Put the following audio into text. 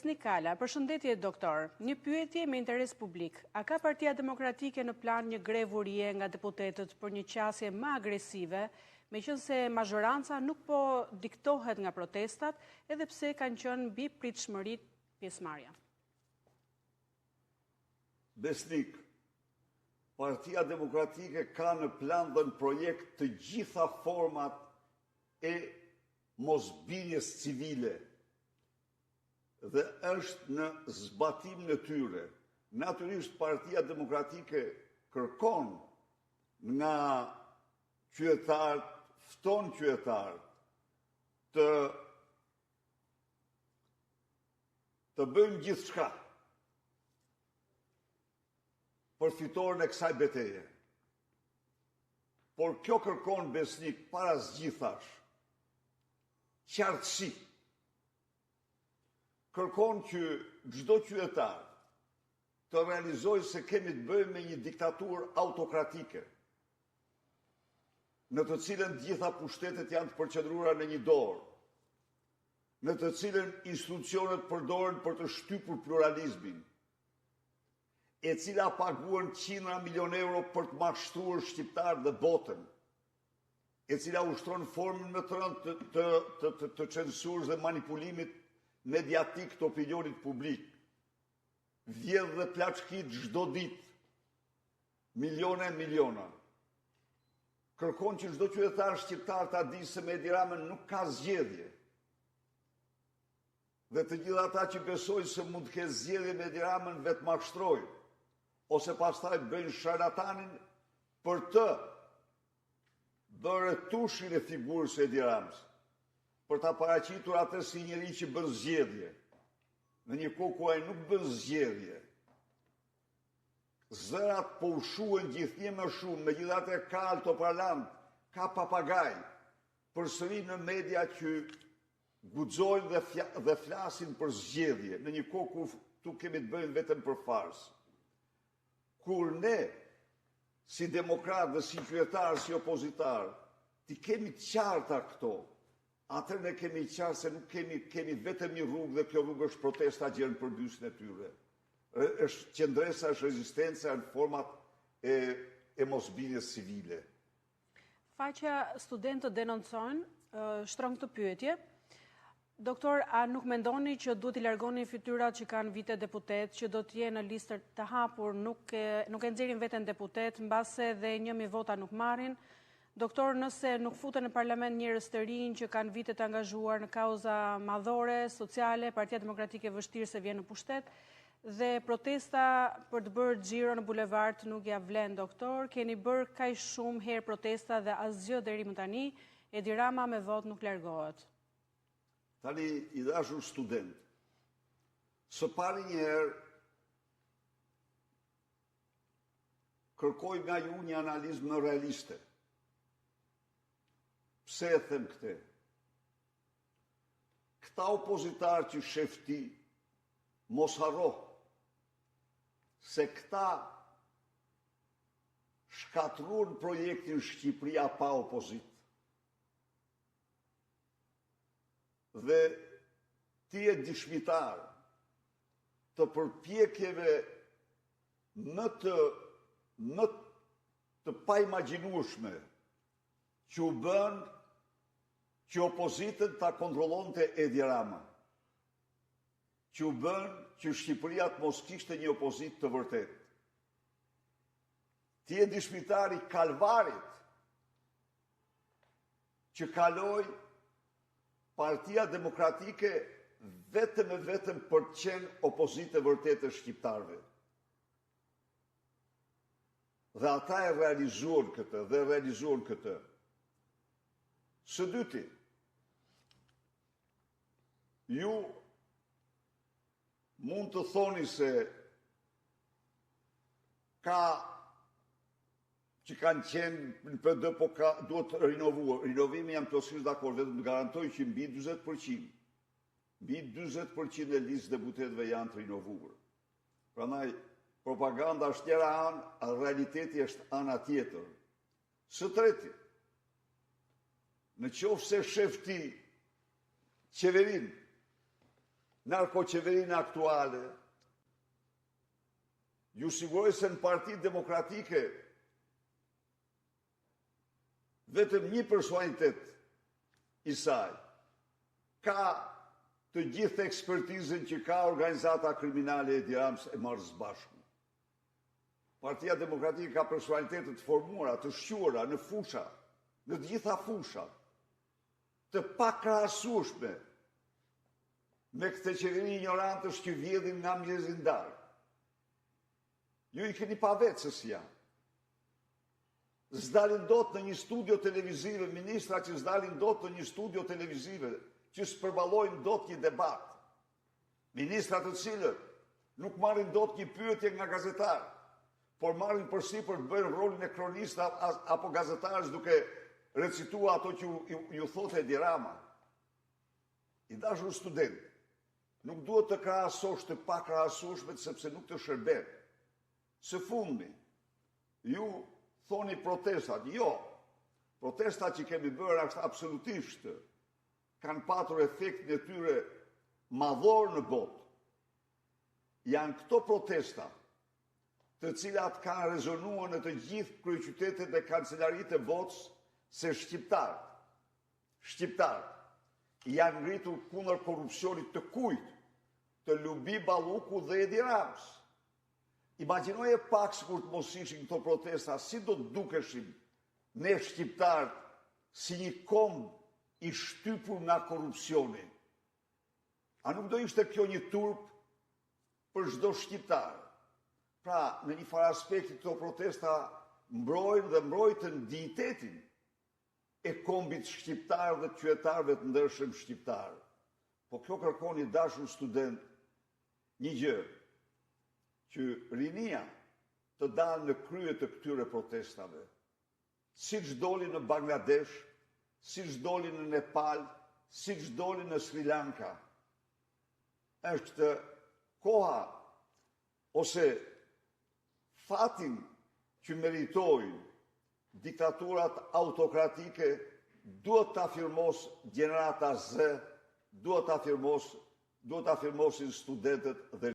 Nikala, përshëndetje doktor. Një pyetje me interes publik. A ka Partia Demokratike në plan një grevurie nga deputetët për një qasje më agresive, meqense mazhoranca nuk po diktohet nga protestat, edhe pse kanë qenë mbi pritshmëritë pjesëmarrja? Besnik, Partia Demokratike ka në plan dhe në projekt të gjitha format e mosbindjes civile dhe është në zbatim në tyre. Natyrisht Partia Demokratike kërkon nga qytetarët, fton qytetarët të bëjmë gjithçka për fitoren e kësaj betejë. Por kjo kërkon, Besnik, para zgjithash qartësi. Kërkon që çdo qytetar të realizojë se kemi të bëjmë me një diktaturë autokratike, në të cilën gjitha pushtetet janë të përqendruara në një dorë, në të cilën institucionet përdoren për të shtypur pluralizmin, e cila paguan qindra milion euro për të mashtruar shqiptarë dhe botën, e cila ushtron formën më të rëndë të censurës dhe manipulimit mediatik të opinionit publik, vjedh dhe plaçkit çdo ditë, miliona. Kërkon që çdo qytetar shqiptar ta di se me Edi Ramën nuk ka zgjedhje. Dhe të gjithë ata që besojnë se mund të ketë zgjedhje me Edi Ramën vetë mashtrojnë, ose pastaj bëjnë sharlatanin për të bërë tushin e figurës së Edi Ramës, për ta paraqitur atë si njëri që bën zgjedhje, në një kohë ku ai nuk bën zgjedhje. Zërat po ushuhen gjithnjë më shumë, megjithatë ka altoparlant, ka papagaj, përsëri në media që guxojnë dhe flasin për zgjedhje, në një kohë ku tu kemi të bëjmë vetëm për farsë. Kur ne, si demokrat dhe si qytetar, si opozitar, ti kemi të qarta këto, atër ne kemi qartë se nuk kemi vetëm një rrugë dhe kjo rrugë është protesta gjerën për dysin e tyre. është qendresa, është rezistenca në format e mosbindjes civile. Faqja studentët denoncojnë, shtrong këtë pyetje. Doktor, a nuk mendoni që duhet i largoni fytyrat që kanë vite deputet, që do të jenë në listër të hapur, nuk e nxjerrin veten deputet, mbase dhe 1.000 vota nuk marrin? Doktor, nëse nuk futen në parlament njerëz të rinj që kanë vite të angazhuar në kauza madhore, sociale, Partia Demokratike vështirë se vjen në pushtet, dhe protesta për të bërë xhiro në bulevard nuk ja vlen, doktor. Keni bërë kaq shumë herë protesta dhe asgjë deri më tani, Edi Rama me votë nuk largohet. Tani, i dashur student, së pari një herë kërkoj nga ju një analizë më realiste. Pse e them këte? Këta opozitarë që shefti, mos harro, se këta shkatruan projektin Shqipëria pa opozit. Dhe ti e dishmitar të përpjekjeve më të paimagjinueshme që u bën që opozitën ta kontrollonte Edi Rama, që u bën që Shqipëria të mos kishte një opozit të vërtet. Ti e dishmitar i kalvarit që kaloi Partia Demokratike vetëm e vetëm për të qenë opozitë e vërtetë e shqiptarëve. Dhe ata e realizuan këtë. Së dyti, ju mund të thoni se ka që kanë qenë në PD, po duhet rinovuar. Rinovimi jam plotësisht dakord, vetëm të garantoj që mbi 40%, mbi 40% e listës deputetëve janë të rinovuar. Prandaj propaganda është njëra anë, a realiteti është ana tjetër. Së treti, në qoftë se shef ti qeverin narkoqeverinë aktuale, ju siguroj se në Partitë Demokratike vetëm një personalitet i saj ka të gjithë ekspertizën që ka organizata kriminale e Tiranës e marrë së bashku. Partia Demokratike ka personalitetet të formuara, të shquara në fusha, në të gjitha fushat, të pakrahasueshme me këtë qeveri ignorantësh që vjedhin nga mëngjesi në darkë. Ju i keni pa vetë se si janë. S'dalin dot në një studio televizive, ministra që s'dalin dot në një studio televizive, që s'përballojnë dot një debat. Ministra të cilët nuk marrin dot një pyetje nga gazetar, por marrin përsipër të bëjnë rolin e kronista apo gazetarës duke recitua ato që ju thotë Edi Rama. I dashur student, nuk duhet të krahasosh të pakrahasueshmet sepse nuk të shërben. Së fundmi, ju thoni protestat. Jo, protestat që kemi bërë ashtë absolutisht kanë patur efektin e tyre madhor në botë. Janë këto protesta të cilat kanë rezonuar në të gjithë kryeqytetet e kancelarisë e votës se shqiptarët janë ngritur kundër korrupsionit të kujt, të Lubi Balluku dhe Edi Ramës. Imagjinoje pak sikur të mos ishin këto protesta, si do të dukeshim ne shqiptarët si një komb i shtypur nga korrupsioni. A nuk do ishte kjo një turp për çdo shqiptar? Pra, në një farë aspekti këto protesta mbrojnë dhe mbrojtën dignitetin e kombit shqiptar dhe qytetarëve të ndershëm shqiptar. Po kjo kërkon i dashur student një gjë, që rinia të dalë në krye të këtyre protestave, siç doli në Bangladesh, siç doli në Nepal, siç doli në Sri Lanka. Është koha ose fatin që meritojnë diktaturat autokratike duhet të afirmos gjenerata Z, duhet të afirmosin studentët dhe